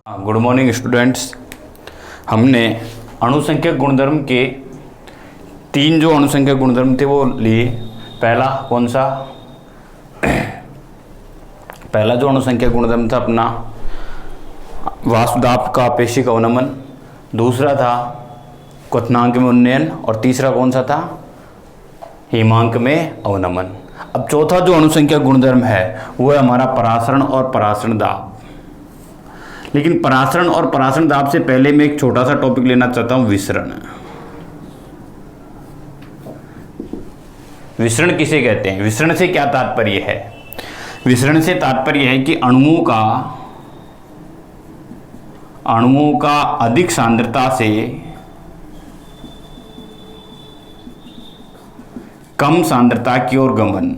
Good morning students. हमने अणुसंख्यक गुणधर्म के 3 जो अणुसंख्यक गुणधर्म थे वो लिए। पहला कौन सा? पहला जो अणुसंख्यक गुणधर्म था अपना वासुदाब का आपेक्षिक अवनमन, दूसरा था क्वथनांक में उन्नयन और तीसरा कौन सा था? हिमांक में अवनमन। अब चौथा जो अणुसंख्यक गुणधर्म है वो है हमारा परासरण और परासरण दाब। लेकिन परासरण और परासरण दाब से पहले मैं एक छोटा सा टॉपिक लेना चाहता हूं, विसरण। विसरण किसे कहते हैं? विसरण से क्या तात्पर्य है? विसरण से तात्पर्य है कि अणुओं का अधिक सांद्रता से कम सांद्रता की ओर गमन।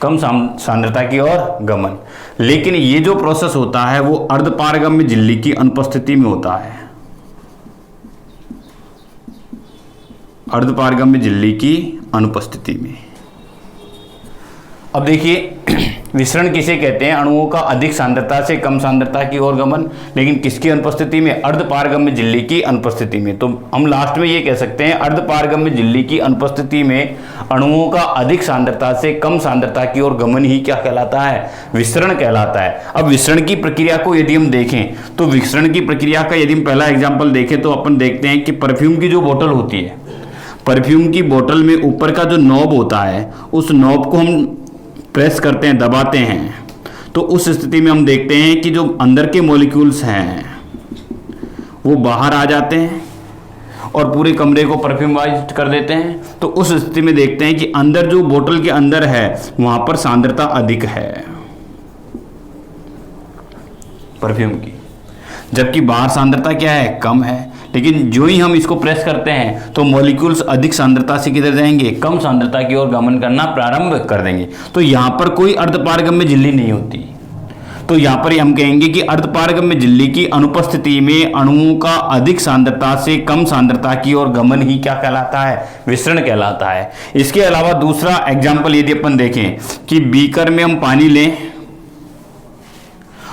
कम सांद्रता की ओर गमन। लेकिन ये जो प्रोसेस होता है वो अर्धपारगम्य झिल्ली की अनुपस्थिति में होता है। अर्धपारगम्य झिल्ली की अनुपस्थिति में। अब देखिए विसरण किसे कहते हैं? अणुओं का अधिक सांद्रता से कम सांद्रता की ओर गमन, लेकिन किसकी अनुपस्थिति में? अर्धपारगम्य झिल्ली की अनुपस्थिति में। तो हम लास्ट में ये कह सकते हैं अर्धपारगम्य झिल्ली की अनुपस्थिति में अणुओं का अधिक सांद्रता से कम सांद्रता की ओर गमन ही क्या कहलाता है? विसरण कहलाता है। अब विसरण की प्रक्रिया को यदि हम देखें तो विसरण की प्रक्रिया का यदि हम पहला एग्जाम्पल देखें तो अपन देखते हैं कि परफ्यूम की जो बोतल होती है, परफ्यूम की बोतल में ऊपर का जो नॉब होता है उस नॉब को हम प्रेस करते हैं, दबाते हैं, तो उस स्थिति में हम देखते हैं कि जो अंदर के मॉलिक्यूल्स हैं वो बाहर आ जाते हैं और पूरे कमरे को परफ्यूमाइज्ड कर देते हैं। तो उस स्थिति में देखते हैं कि अंदर जो बोतल के अंदर है वहां पर सांद्रता अधिक है परफ्यूम की, जबकि बाहर सांद्रता क्या है? कम है। लेकिन जो ही हम इसको प्रेस करते हैं तो मॉलिक्यूल्स अधिक सांद्रता से किधर जाएंगे? कम सांद्रता की ओर गमन करना प्रारंभ कर देंगे। तो यहां पर कोई अर्धपारगम्य झिल्ली नहीं होती। तो यहां पर हम कहेंगे कि अर्धपारगम्य झिल्ली की अनुपस्थिति में अणुओं का अधिक सांद्रता से कम सांद्रता की ओर गमन ही क्या कहलाता है? विसरण कहलाता है। इसके अलावा दूसरा एग्जाम्पल यदि अपन देखें कि बीकर में हम पानी लें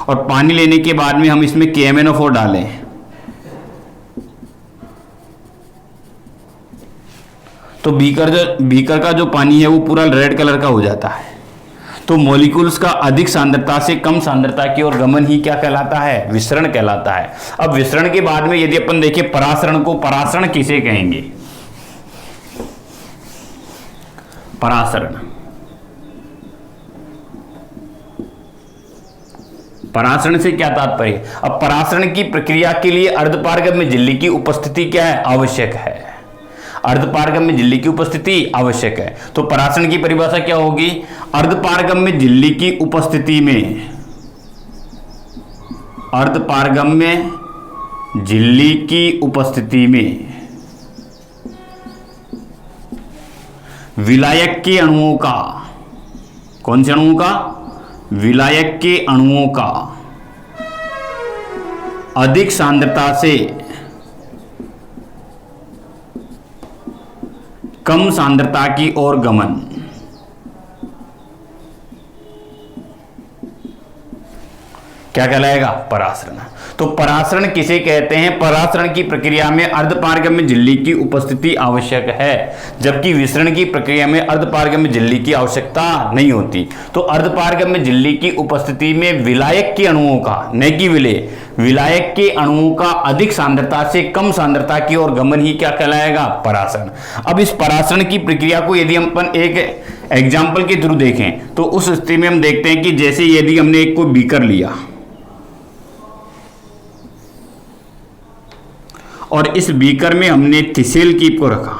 और पानी लेने के बाद में हम इसमें KMnO4 डालें, तो बीकर का जो पानी है वो पूरा रेड कलर का हो जाता है। तो मॉलिक्यूल्स का अधिक सांद्रता से कम सांद्रता की ओर गमन ही क्या कहलाता है? विसरण कहलाता है। अब विसरण के बाद में यदि अपन देखें परासरण को, परासरण किसे कहेंगे? परासरण। परासरण से क्या तात्पर्य? अब परासरण की प्रक्रिया के लिए अर्धपारगम्य झिल्ली की उपस्थिति क्या है? आवश्यक है। अर्धपारगम्य झिल्ली की उपस्थिति आवश्यक है। तो परासरण की परिभाषा क्या होगी? अर्धपारगम्य झिल्ली की उपस्थिति में, अर्धपारगम्य झिल्ली की उपस्थिति में विलायक के अणुओं का, कौन से अणुओं का? विलायक के अणुओं का अधिक सांद्रता से कम सांद्रता की ओर गमन। क्या कहलाएगा? परासरण। तो परासरण किसे कहते हैं? परासरण की प्रक्रिया में अर्धपारगम्य झिल्ली की उपस्थिति आवश्यक है, जबकि विसरण की प्रक्रिया में अर्धपारगम्य झिल्ली की आवश्यकता नहीं होती। तो अर्धपारगम्य झिल्ली की उपस्थिति में विलायक के अणुओं का, न कि विलायक के अणुओं का अधिक सांद्रता से कम सांद्रता की ओर गमन ही क्या कहलाएगा? परासरण। अब इस परासरण की प्रक्रिया को यदि हम अपन एक एग्जाम्पल के थ्रू देखें तो उस स्थिति में हम देखते हैं कि जैसे यदि हमने एक कोई बीकर लिया और इस बीकर में हमने थिसेल कीप को रखा,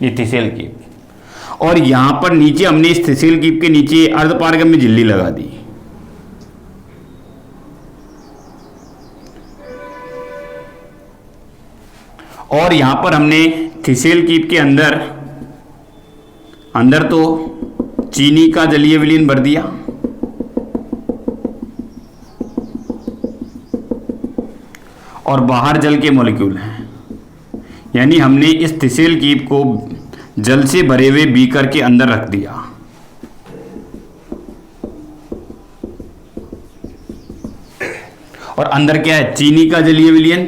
ये थिसेल कीप, और यहां पर नीचे हमने इस थिसेल कीप के नीचे अर्धपारगम्य झिल्ली लगा दी। और यहां पर हमने थिसेल कीप के अंदर तो चीनी का जलीय विलीन भर दिया और बाहर जल के मॉलिक्यूल हैं। यानी हमने इस थिसेल कीप को जल से भरे हुए बीकर के अंदर रख दिया। और अंदर क्या है, चीनी का जलीय विलयन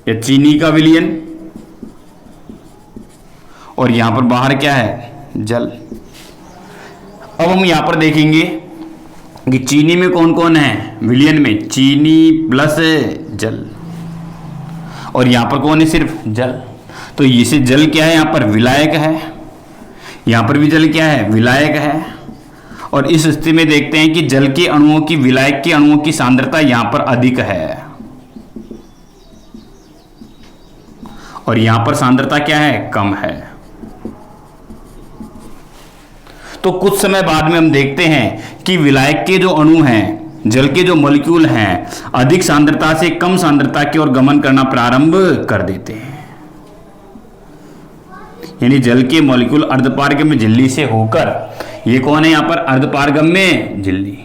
या चीनी का विलयन, और यहां पर बाहर क्या है, जल। अब हम यहां पर देखेंगे कि चीनी में कौन कौन है, विलयन में चीनी प्लस जल, और यहां पर कौन है, सिर्फ जल। तो इसे जल क्या है, यहां पर विलायक है, यहां पर भी जल क्या है, विलायक है। और इस स्थिति में देखते हैं कि जल के अणुओं की विलायक के अणुओं की सांद्रता यहां पर अधिक है, और यहां पर सांद्रता क्या है, कम है। तो कुछ समय बाद में हम देखते हैं कि विलायक के जो अणु हैं, जल के जो मॉलिक्यूल हैं, अधिक सांद्रता से कम सांद्रता की ओर गमन करना प्रारंभ कर देते हैं। यानी जल के मॉलिक्यूल अर्धपारगम्य झिल्ली से होकर, ये कौन है यहां पर, अर्धपारगम्य झिल्ली।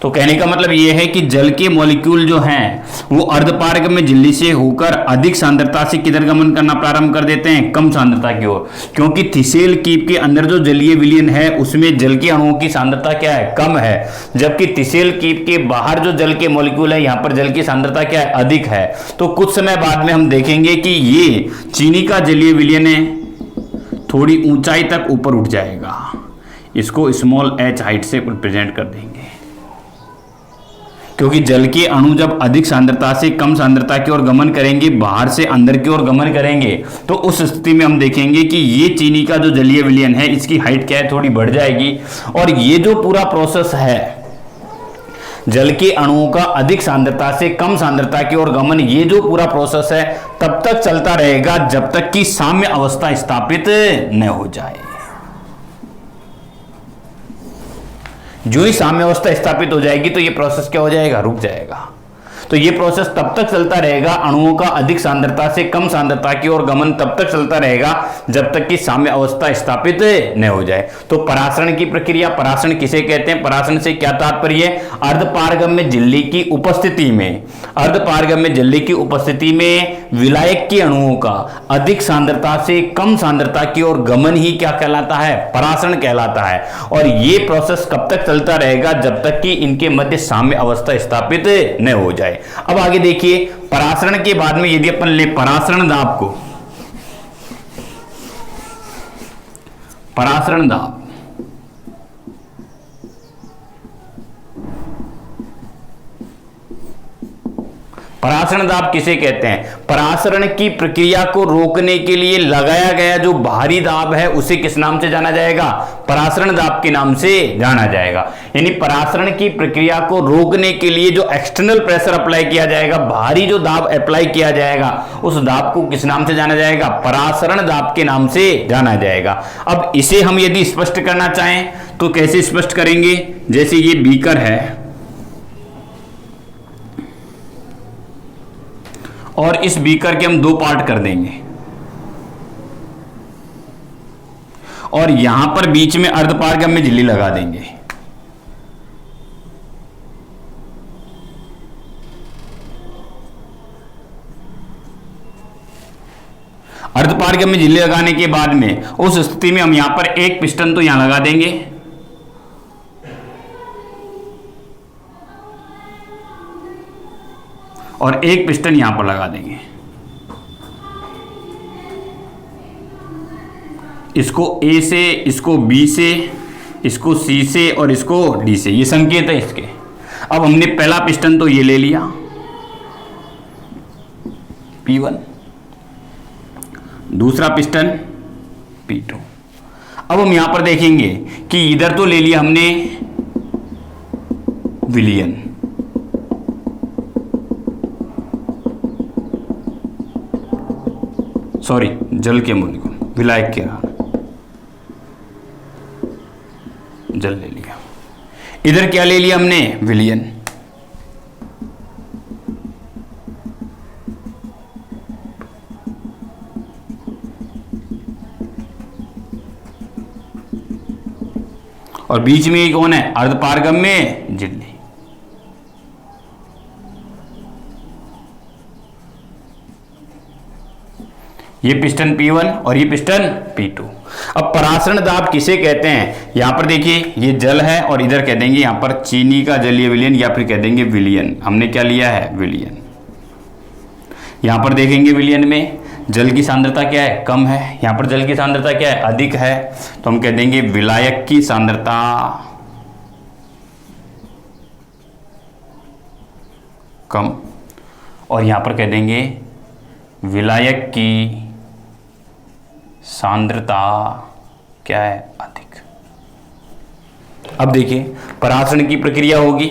तो कहने का मतलब यह है कि जल के मॉलिक्यूल जो हैं वो अर्धपारगम्य झिल्ली से होकर अधिक सांद्रता से किधर गमन करना प्रारंभ कर देते हैं, कम सांद्रता की ओर। क्योंकि थिसेल कीप के अंदर जो जलीय विलयन है उसमें जल के अणुओं की सांद्रता क्या है, कम है, जबकि थिसेल कीप के बाहर जो जल के मॉलिक्यूल है यहां पर जल की सांद्रता क्या है, अधिक है। तो कुछ समय बाद में हम देखेंगे कि ये चीनी का जलीय विलयन है थोड़ी ऊंचाई तक ऊपर उठ जाएगा, इसको स्मॉल h हाइट से रिप्रेजेंट कर देंगे। क्योंकि जल के अणु जब अधिक सांद्रता से कम सांद्रता की ओर गमन करेंगे, बाहर से अंदर की ओर गमन करेंगे, तो उस स्थिति में हम देखेंगे कि ये चीनी का जो जलीय विलयन है इसकी हाइट क्या है, थोड़ी बढ़ जाएगी। और ये जो पूरा प्रोसेस है जल के अणुओं का अधिक सांद्रता से कम सांद्रता की ओर गमन, ये जो पूरा प्रोसेस है तब तक चलता रहेगा जब तक कि साम्य अवस्था स्थापित न हो जाए। जो ही साम्य अवस्था स्थापित हो जाएगी तो ये प्रोसेस क्या हो जाएगा, रुक जाएगा। तो ये प्रोसेस तब तक चलता रहेगा, अणुओं का अधिक सांद्रता से कम सांद्रता की ओर गमन तब तक चलता रहेगा जब तक कि साम्य अवस्था स्थापित न हो जाए। तो परासरण की प्रक्रिया, परासरण किसे कहते हैं, परासरण से क्या तात्पर्य, अर्धपारगम्य झिल्ली की उपस्थिति में, अर्धपारगम्य झिल्ली की उपस्थिति में विलायक के अणुओं का अधिक सांद्रता से कम सांद्रता की ओर गमन ही क्या कहलाता है, परासरण कहलाता है। और ये प्रोसेस कब तक चलता रहेगा, जब तक कि इनके मध्य साम्य अवस्था स्थापित न हो जाए। अब आगे देखिए, परासरण के बाद में यदि अपन ले परासरण दाब को, परासरण दाब, परासरण दाब किसे कहते हैं, परासरण की प्रक्रिया को रोकने के लिए लगाया गया जो बाहरी दाब है उसे किस नाम से जाना जाएगा, परासरण दाब के नाम से जाना जाएगा। यानी परासरण की प्रक्रिया को रोकने के लिए जो एक्सटर्नल प्रेशर अप्लाई किया जाएगा, बाहरी जो दाब अप्लाई किया जाएगा, उस दाब को किस नाम से जाना जाएगा, परासरण दाब के नाम से जाना जाएगा। अब इसे हम यदि स्पष्ट करना चाहें तो कैसे स्पष्ट करेंगे, जैसे ये बीकर है और इस बीकर के हम दो पार्ट कर देंगे और यहां पर बीच में अर्धपारगम्य झिल्ली लगा देंगे। अर्धपारगम्य झिल्ली लगाने के बाद में उस स्थिति में हम यहां पर एक पिस्टन तो यहां लगा देंगे और एक पिस्टन यहां पर लगा देंगे। इसको ए से, इसको बी से, इसको सी से और इसको डी से, ये संकेत है इसके। अब हमने पहला पिस्टन तो ये ले लिया P1, दूसरा पिस्टन P2। अब हम यहां पर देखेंगे कि इधर तो ले लिया हमने विलयन, सॉरी जल के मॉलिक्यूल, विलायक के जल ले लिया, इधर क्या ले लिया हमने, विलयन। और बीच में ये कौन है, अर्धपारगम्य झिल्ली। ये पिस्टन P1 और ये पिस्टन P2। अब परासरण दाब किसे कहते हैं, यहां पर देखिए ये जल है और इधर कह देंगे यहां पर चीनी का जलीय विलयन या फिर कह देंगे विलयन। हमने क्या लिया है, विलयन। यहां पर देखेंगे विलयन में जल की सांद्रता क्या है, कम है। यहां पर जल की सांद्रता क्या है, अधिक है। तो हम कह देंगे विलायक की सांद्रता कम, और यहां पर कह देंगे विलायक की सांद्रता क्या है, अधिक। अब देखिए परासरण की प्रक्रिया होगी,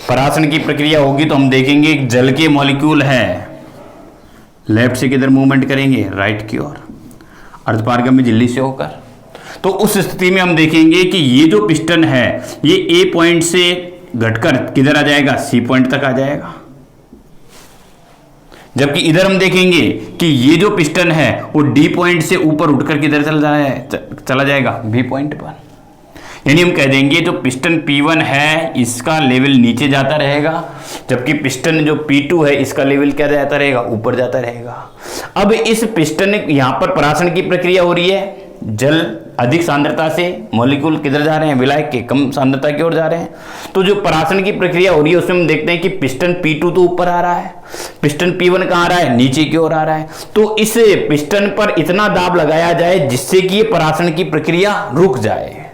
परासरण की प्रक्रिया होगी तो हम देखेंगे एक जल के मॉलिक्यूल है, लेफ्ट से किधर मूवमेंट करेंगे, राइट की ओर, अर्धपारगम्य झिल्ली से होकर। तो उस स्थिति में हम देखेंगे कि ये जो पिस्टन है ये ए पॉइंट से घटकर किधर आ जाएगा, सी पॉइंट तक आ जाएगा। जबकि इधर हम देखेंगे कि ये जो पिस्टन है वो डी पॉइंट से ऊपर उठकर किधर चला जाएगा, बी पॉइंट पर। यानी हम कह देंगे जो पिस्टन P1 है इसका लेवल नीचे जाता रहेगा, जबकि पिस्टन जो P2 है इसका लेवल क्या जाता रहेगा, ऊपर जाता रहेगा। अब इस पिस्टन यहां पर परासरण की प्रक्रिया हो रही है, जल अधिक सांद्रता से मॉलिक्यूल किधर जा रहे हैं, विलायक के कम सांद्रता की ओर जा रहे हैं। तो जो परासरण की प्रक्रिया हो रही है उसमें हम देखते हैं कि पिस्टन P2 तो ऊपर आ रहा है, पिस्टन P1 कहां आ रहा है, नीचे की ओर आ रहा है। तो इस पिस्टन पर इतना दाब लगाया जाए जिससे कि ये परासरण की प्रक्रिया रुक जाए।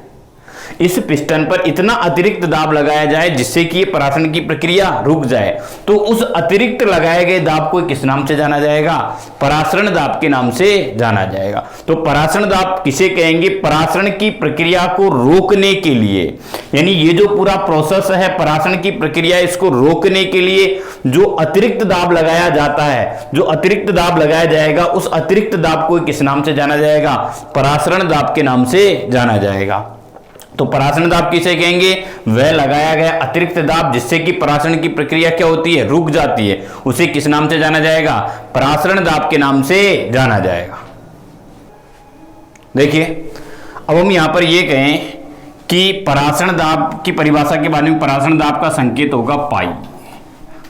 इस पिस्टन पर इतना अतिरिक्त दाब लगाया जाए जिससे कि ये परासरण की प्रक्रिया रुक जाए। तो उस अतिरिक्त लगाए गए दाब को किस नाम से जाना जाएगा, परासरण दाब के नाम से जाना जाएगा। तो परासरण दाब किसे कहेंगे, परासरण की प्रक्रिया को रोकने के लिए, यानी ये जो पूरा प्रोसेस है परासरण की प्रक्रिया, इसको रोकने के लिए जो अतिरिक्त दाब लगाया जाता है, जो अतिरिक्त दाब लगाया जाएगा उस अतिरिक्त दाब को किस नाम से जाना जाएगा, परासरण दाब के नाम से जाना जाएगा। तो परासरण दाब किसे कहेंगे, वह लगाया गया अतिरिक्त दाब जिससे कि परासरण की प्रक्रिया क्या होती है, रुक जाती है, उसे किस नाम से जाना जाएगा, परासरण दाब के नाम से जाना जाएगा। देखिए अब हम यहां पर यह कहें कि परासरण दाब की परिभाषा के बारे में, परासरण दाब का संकेत होगा पाई।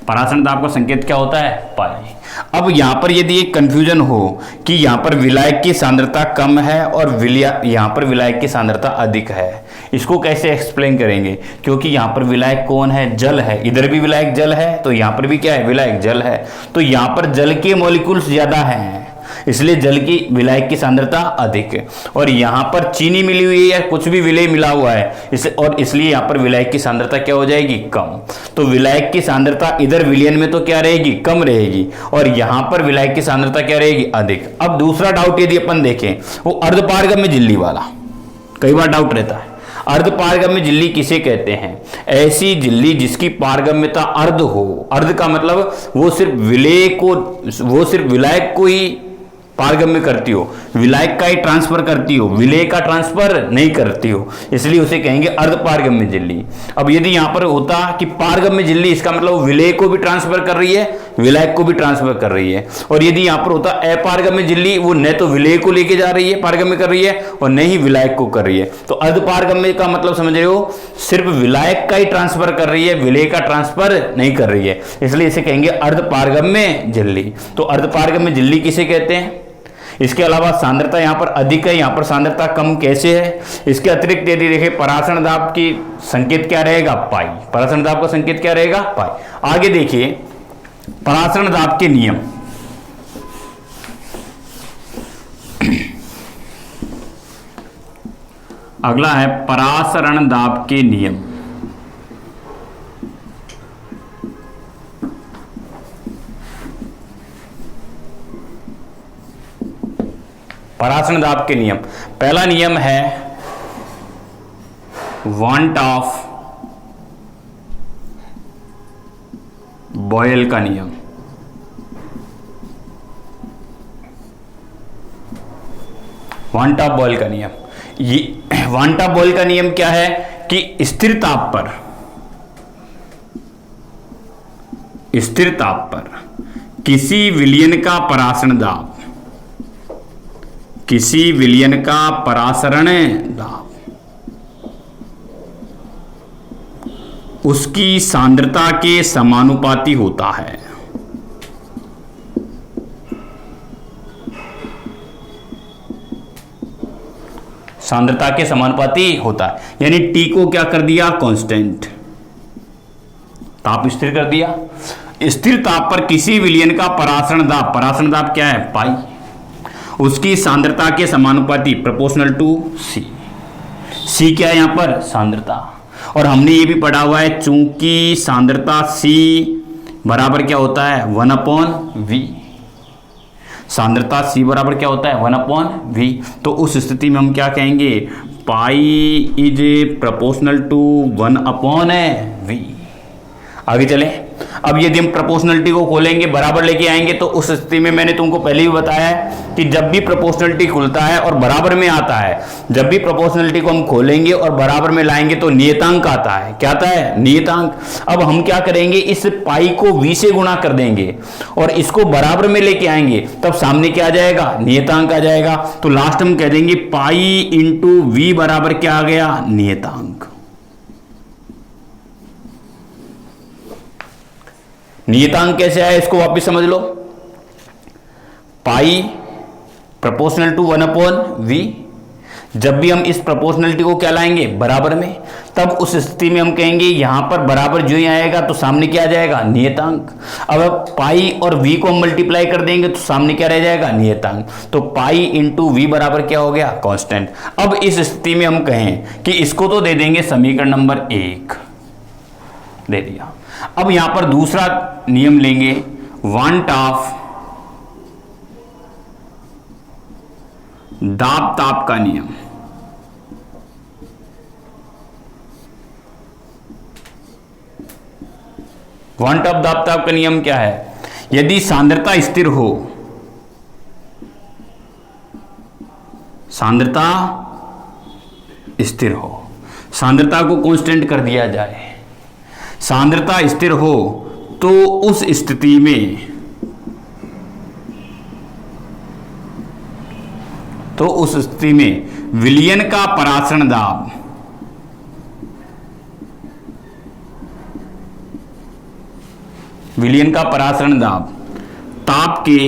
परासरण दाब का संकेत क्या होता है, पाई। अब यहां पर यदि एक कंफ्यूजन हो कि यहां पर विलायक की सांद्रता कम है और यहां पर विलायक की सांद्रता अधिक है, इसको कैसे एक्सप्लेन करेंगे, क्योंकि यहां पर विलायक कौन है, जल है, इधर भी विलायक जल है तो यहां पर भी क्या है, विलायक जल है। तो यहां पर जल के मॉलिक्यूल्स ज्यादा हैं इसलिए जल की विलायक की सांद्रता अधिक है, और यहां पर चीनी मिली हुई है या कुछ भी विलय मिला हुआ है और इसलिए यहां पर विलायक की सांद्रता क्या हो जाएगी, कम। तो विलायक की सांद्रता इधर विलयन में तो क्या रहेगी, कम रहेगी, और यहां पर विलायक की सांद्रता क्या रहेगी, अधिक। अब दूसरा डाउट यदि अपन देखें वो अर्धपारगम्य झिल्ली वाला, कई बार डाउट रहता है, अर्धपारगम्य झिल्ली किसे कहते हैं, ऐसी झिल्ली जिसकी पारगम्यता अर्ध हो। अर्ध का मतलब वो सिर्फ विलायक को ही पारगम्य करती हो, विलायक का ही ट्रांसफर करती हो, विलेय का ट्रांसफर नहीं करती हो, इसलिए उसे कहेंगे अर्धपारगम्य झिल्ली। अब यदि यहां पर होता कि पारगम्य झिल्ली, इसका मतलब विलेय को भी ट्रांसफर कर रही है, विलायक को भी ट्रांसफर कर रही है। और यदि यहां पर होता अपारगम्य झिल्ली, वो न तो विलेय को लेके जा रही है, पारगम्य कर रही है, और न ही विलायक को कर रही है। तो अर्धपारगम्य का मतलब समझ रहे हो, सिर्फ विलायक का ही ट्रांसफर कर रही है, विलेय का ट्रांसफर नहीं कर रही है, इसलिए इसे कहेंगे अर्धपारगम्य झिल्ली। तो अर्धपारगम्य झिल्ली किसे कहते हैं। इसके अलावा सांद्रता यहां पर अधिक है, यहां पर सांद्रता कम कैसे है। इसके अतिरिक्त यदि देखें परासरण दाब की संकेत क्या रहेगा, पाई। परासरण दाब का संकेत क्या रहेगा, पाई। आगे देखिए परासरण दाब के नियम। अगला है परासरण दाब के नियम। परासरण दाब के नियम, पहला नियम है वांट ऑफ बॉयल का नियम। वांट ऑफ बॉयल का नियम, ये वांट ऑफ बॉयल का नियम क्या है कि स्थिर ताप पर किसी विलयन का परासरण दाब, किसी विलयन का परासरण दाब उसकी सांद्रता के समानुपाती होता है। सांद्रता के समानुपाती होता है, यानी T को क्या कर दिया, कांस्टेंट, ताप स्थिर कर दिया। स्थिर ताप पर किसी विलयन का परासरण दाब क्या है, पाई, उसकी सांद्रता के समानुपाती, प्रोपोर्शनल टू सी। सी क्या है यहां पर, सांद्रता। और हमने ये भी पढ़ा हुआ है, चूंकि सांद्रता C बराबर क्या होता है, 1/v। सांद्रता C बराबर क्या होता है, 1/v। तो उस स्थिति में हम क्या कहेंगे, pi is proportional to 1/v। आगे चलें। अब यदि हम प्रोपोर्शनलिटी को खोलेंगे, बराबर लेके आएंगे, तो उस स्थिति में मैंने तुमको पहले भी बताया है कि जब भी प्रोपोर्शनलिटी खुलता है और बराबर में आता है, जब भी प्रोपोर्शनलिटी को हम खोलेंगे और बराबर में लाएंगे तो नियतांक आता है। क्या आता है, नियतांक। अब हम क्या करेंगे, इस पाई को v से गुणा कर देंगे और इसको बराबर में लेके आएंगे, तब सामने क्या आ जाएगा, नियतांक आ जाएगा। तो लास्ट हम कह देंगे पाई इंटू v बराबर क्या आ गया, नियतांक। नियतांक कैसे आया, इसको वापस समझ लो। पाई प्रोपोर्शनल टू 1/v। जब भी हम इस प्रोपोर्शनलिटी को क्या लाएंगे, बराबर में, तब उस स्थिति में हम कहेंगे यहां पर बराबर जो ही आएगा तो सामने क्या आ जाएगा, नियतांक। अब पाई और v को हम मल्टीप्लाई कर देंगे तो सामने क्या रह जाएगा, नियतांक। तो पाई इंटू v बराबर क्या हो गया, कांस्टेंट। अब इस स्थिति में हम कहें कि इसको तो दे देंगे समीकरण नंबर 1, दे दिया। अब यहां पर दूसरा नियम लेंगे, वांट ऑफ दाब ताप का नियम। वांट ऑफ दाब ताप का नियम क्या है, यदि सांद्रता स्थिर हो, सांद्रता स्थिर हो, सांद्रता को कांस्टेंट कर दिया जाए, सांद्रता स्थिर हो, तो उस स्थिति में विलयन का परासरण दाब, विलयन का परासरण दाब ताप के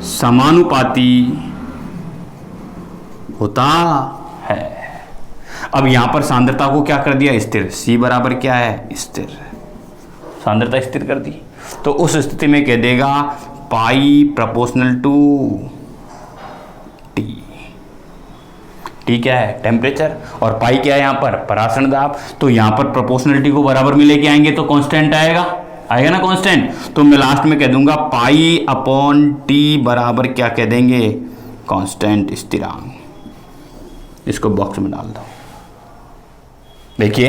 समानुपाती होता है। अब यहां पर सांद्रता को क्या कर दिया, स्थिर। C बराबर क्या है, स्थिर, सांद्रता स्थिर कर दी। तो उस स्थिति में कह देगा पाई प्रोपोर्शनल टू T। T क्या है, टेम्परेचर, और पाई क्या है यहां पर, परासरण दाब। तो यहां पर प्रोपोर्शनलिटी को बराबर में लेके आएंगे तो कांस्टेंट आएगा ना कांस्टेंट। तो मैं लास्ट में कह दूंगा पाई अपॉन T बराबर क्या कह देंगे, कांस्टेंट, स्थिरांक। इसको बॉक्स में डाल दो। देखिए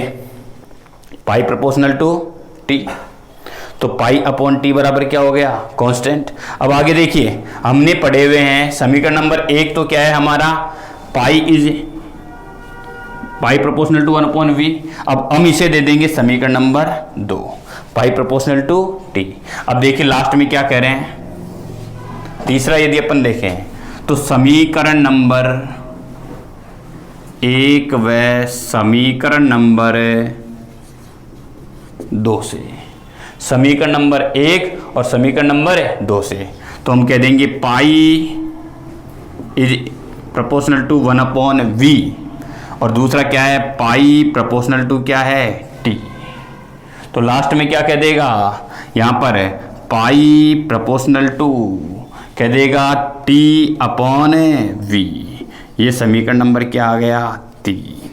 पाई प्रोपोर्शनल टू T, तो पाई अपॉन T बराबर क्या हो गया, कांस्टेंट। अब आगे देखिए, हमने पढ़े हुए हैं समीकरण नंबर 1 तो क्या है हमारा, पाई प्रोपोर्शनल टू 1/v। अब हम इसे दे देंगे समीकरण number 2, pi proportional to T। अब देखिए लास्ट में क्या कह रहे हैं, तीसरा यदि अपन देखें तो समीकरण नंबर 1 व समीकरण नंबर 2 से, समीकरण नंबर 1 और समीकरण नंबर 2 से, तो हम कह देंगे pi is proportional to 1/v, और दूसरा क्या है, पाई प्रोपोर्शनल टू क्या है, T। तो लास्ट में क्या कह देगा, यहां पर पाई प्रोपोर्शनल टू कह देगा T/v। ये समीकरण नंबर क्या आ गया, 3।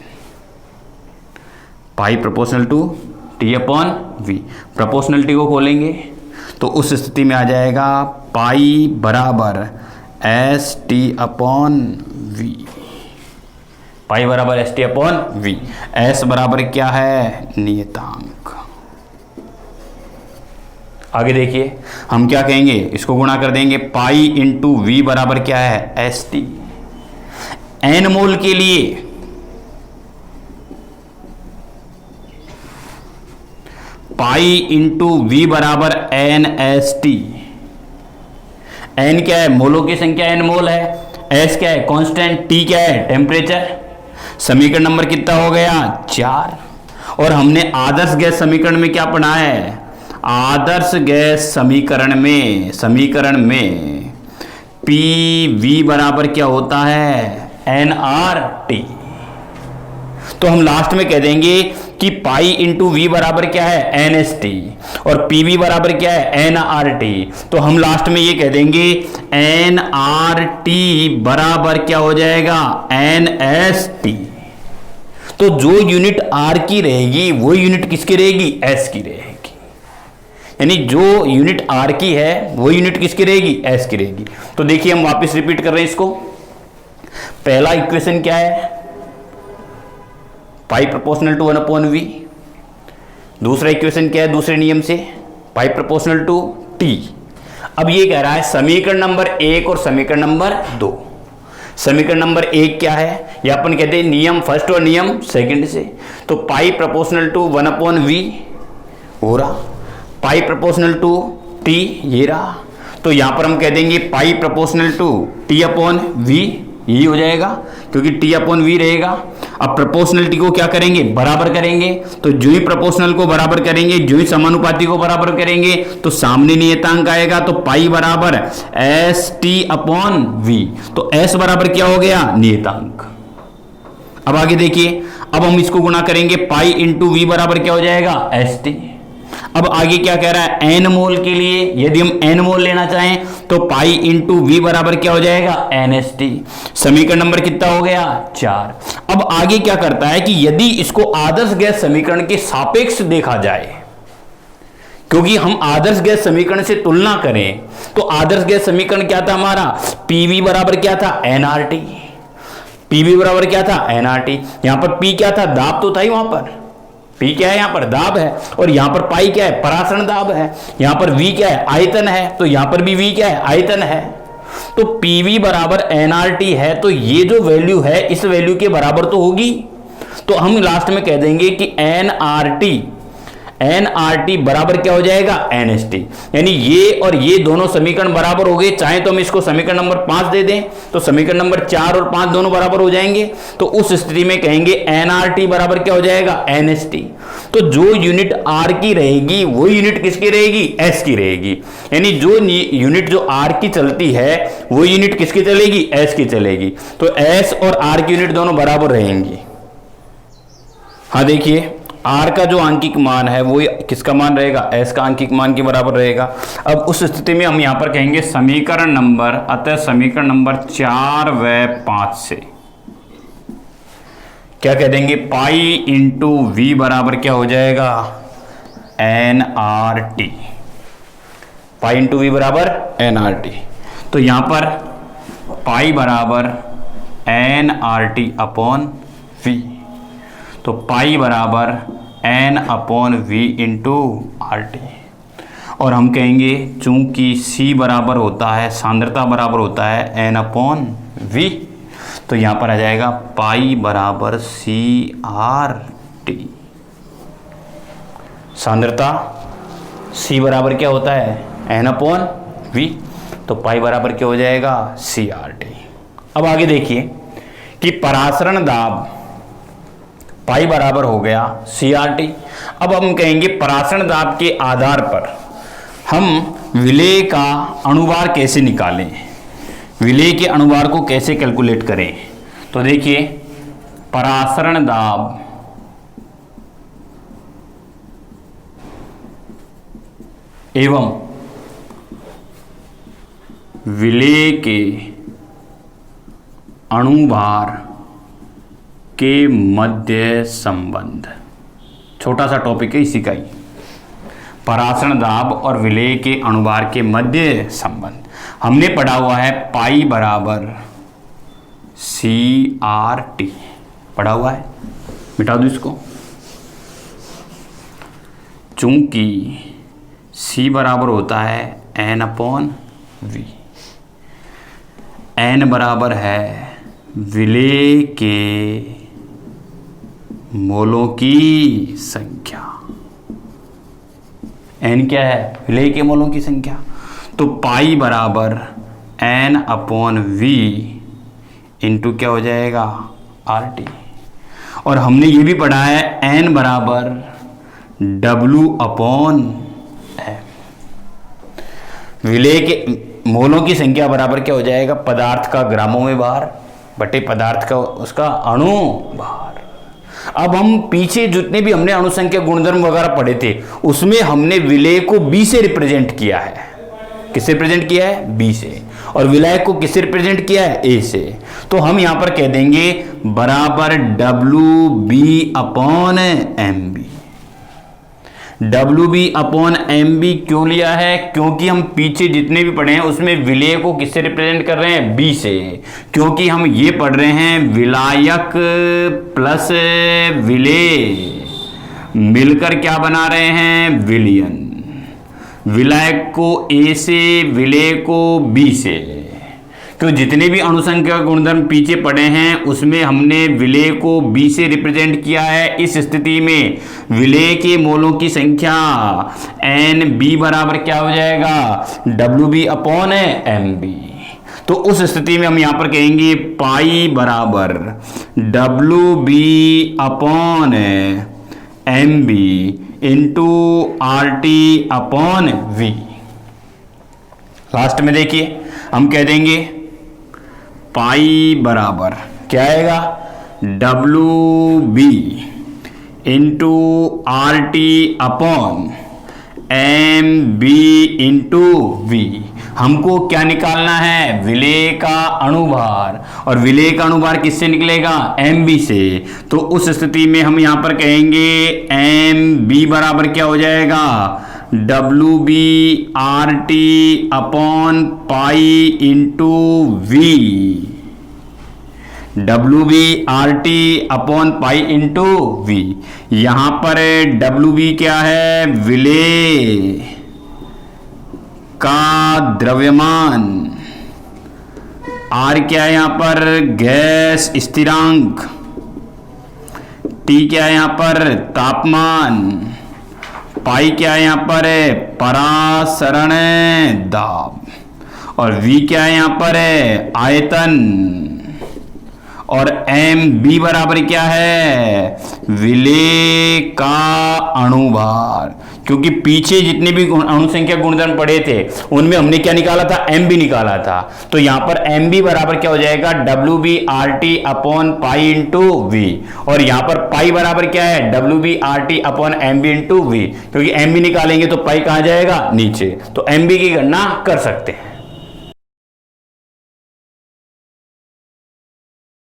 पाई प्रोपोर्शनल टू T/v। प्रोपोर्शनलिटी को खोलेंगे तो उस स्थिति में आ जाएगा पाई बराबर ST/v। पाई बराबर ST/v। S बराबर क्या है, नियतांक। आगे देखिए हम क्या कहेंगे, इसको गुणा कर देंगे, पाई इंटू v बराबर क्या है, ST। n मोल के लिए पाई इंटू v बराबर NST। n क्या है, मोलों की संख्या n मोल है, s क्या है, कांस्टेंट, t क्या है, टेम्परेचर। समीकरण नंबर कितना हो गया, 4। और हमने आदर्श गैस समीकरण में क्या पढ़ा है? आदर्श गैस समीकरण में पी वी बराबर क्या होता है? NRT। तो हम लास्ट में कह देंगे कि पाई इंटू वी बराबर क्या है? NST, और पी वी बराबर क्या है? NRT। तो हम लास्ट में ये कह देंगे NRT बराबर क्या हो जाएगा? NST। तो जो यूनिट R की रहेगी वो यूनिट किसकी रहेगी? S की रहेगी। यानी जो यूनिट R की है वो यूनिट किसकी रहेगी? S की रहेगी। तो देखिए हम वापस रिपीट कर रहे हैं इसको। पहला इक्वेशन क्या है? पाई प्रोपोर्शनल टू 1/v। दूसरा इक्वेशन क्या है दूसरे नियम से? पाई प्रोपोर्शनल टू t। अब ये कह रहा है समीकरण नंबर 1 और समीकरण नंबर 2। समीकरण नंबर 1 क्या है? ये अपन कहते हैं नियम फर्स्ट और नियम सेकंड से। तो पाई प्रोपोर्शनल टू 1/v हो रहा, पाई प्रोपोर्शनल टू t ये रहा। तो यहां पर हम कह देंगे पाई प्रोपोर्शनल टू t/v, यही हो जाएगा क्योंकि t/v रहेगा। अब प्रोपोर्शनलिटी को क्या करेंगे? बराबर करेंगे। तो जो ही प्रोपोर्शनल को बराबर करेंगे, जो ही समानुपाती को बराबर करेंगे, तो सामने नियतांक आएगा। तो पाई बराबर ST/v। तो S बराबर क्या हो गया? नियतांक। अब आगे देखिए, अब हम इसको गुणा करेंगे, पाई इंटू वी बराबर क्या हो जाएगा? ST। अब आगे क्या कह रहा है? n मोल के लिए यदि हम n मोल लेना चाहें तो पाई इंटू वी बराबर क्या हो जाएगा? NST। समीकरण नंबर कितना हो गया? 4। अब आगे क्या करता है कि यदि इसको आदर्श गैस समीकरण के सापेक्ष देखा जाए, क्योंकि हम आदर्श गैस समीकरण से तुलना करें, तो आदर्श गैस समीकरण क्या था हमारा? पीवी बराबर क्या था? NRT। पीवी बराबर क्या था? NRT। यहां पर P क्या था? दाब तो था ही वहां पर। P क्या है? यहां पर दाब है। और यहां पर पाई क्या है? परासरण दाब है। यहां पर V क्या है? आयतन है। तो यहां पर भी V क्या है? आयतन है। तो PV बराबर NRT है, तो ये जो वैल्यू है इस वैल्यू के बराबर तो होगी। तो हम लास्ट में कह देंगे कि NRT बराबर क्या हो जाएगा? NST। यानी ये और ये दोनों समीकरण बराबर हो गए। चाहे तो हम इसको समीकरण नंबर 5 दे दें तो समीकरण नंबर 4 और 5 दोनों बराबर हो जाएंगे। तो उस स्थिति में कहेंगे NRT बराबर क्या हो जाएगा? NST। तो जो यूनिट R की रहेगी वो यूनिट किसकी रहेगी? S की रहेगी। यानी जो यूनिट जो R की चलती है वो यूनिट किसकी चलेगी? S की चलेगी। तो S और R की यूनिट दोनों बराबर रहेंगी। हाँ देखिए, R का जो आंकिक मान है वो किसका मान रहेगा? S का आंकिक मान के बराबर रहेगा। अब उस स्थिति में हम यहां पर कहेंगे समीकरण नंबर, अतः समीकरण नंबर 4 व 5 से क्या कह देंगे? पाई इंटू वी बराबर क्या हो जाएगा? NRT। पाई इंटू वी बराबर NRT। तो यहां पर पाई बराबर NRT/v। तो पाई बराबर N/v इंटू RT। और हम कहेंगे चूंकि C बराबर होता है, सांद्रता बराबर होता है N/v, तो यहां पर आ जाएगा पाई बराबर CRT। सांद्रता C बराबर क्या होता है? N/v। तो पाई बराबर क्या हो जाएगा? CRT। अब आगे देखिए कि परासरण दाब पाई बराबर हो गया CRT। अब हम कहेंगे परासरण दाब के आधार पर हम विलेय का अनुभार कैसे निकालें, विलेय के अनुभार को कैसे कैलकुलेट करें। तो देखिए, परासरण दाब एवं विलेय के अनुभार के मध्य संबंध, छोटा सा टॉपिक है इसी का ही। परासरण दाब और विलेय के अनुभार के मध्य संबंध हमने पढ़ा हुआ है पाई बराबर CRT पढ़ा हुआ है। मिटा दो इसको। चूंकि C बराबर होता है N/v, N बराबर है विलेय के मोलों की संख्या। N क्या है? विलेय के मोलों की संख्या। तो पाई बराबर N/v इंटू क्या हो जाएगा? RT। और हमने ये भी पढ़ा है n बराबर W अपॉन m। विलेय के मोलों की संख्या बराबर क्या हो जाएगा, पदार्थ का ग्रामों में भार बटे पदार्थ का उसका अणु भार। अब हम पीछे जितने भी हमने अणु संख्या गुणधर्म वगैरह पढ़े थे उसमें हमने विलेय को B से रिप्रेजेंट किया है। किससे रिप्रेजेंट किया है, B से। और विलायक को किससे रिप्रेजेंट किया है, A से। तो हम यहां पर कह देंगे बराबर WB upon MB। WB upon MB क्यों लिया है, क्योंकि हम पीछे जितने भी पढ़े हैं उसमें विलेय को किससे रिप्रेजेंट कर रहे हैं, B से। क्योंकि हम ये पढ़ रहे हैं विलायक प्लस विलेय मिलकर क्या बना रहे हैं, विलयन। विलायक को A से, विलेय को B से। तो जितने भी अणुसंख्या गुणधर्म पीछे पढ़े हैं उसमें हमने विलेय को B से रिप्रेजेंट किया है। इस स्थिति में विलेय के मोलों की संख्या NB बराबर क्या हो जाएगा, WB अपॉन MB। तो उस स्थिति में हम यहां पर कहेंगे पाई बराबर WB upon MB into RT upon V। Last में देखिए हम कह देंगे पाई बराबर क्या आएगा, WB into RT upon MB into V। हमको क्या निकालना है, विलेय का अणुभार। और विलेय का अणुभार किससे निकलेगा, MB से। तो उस स्थिति में हम यहां पर कहेंगे MB बराबर क्या हो जाएगा, WB RT upon pi into V। WB RT upon pi into V। यहां पर WB क्या है, विलेय का द्रव्यमान, R क्या है यहां पर, गैस स्थिरांक, T क्या है यहां पर, तापमान, पाई क्या है यहां पर, परासरण दाब, और V क्या है यहां पर, आयतन, और MB बराबर क्या है, विलेय का अणुभार। क्योंकि पीछे जितने भी अणुसंख्या गुणधर्म पढ़े थे उनमें हमने क्या निकाला था, MB निकाला था। तो यहां पर MB बराबर क्या हो जाएगा, WB RT upon pi into V। और यहां पर पाई बराबर क्या है, WB RT upon MB into V। क्योंकि MB निकालेंगे तो पाई कहां जाएगा, नीचे। तो MB की गणना कर सकते हैं।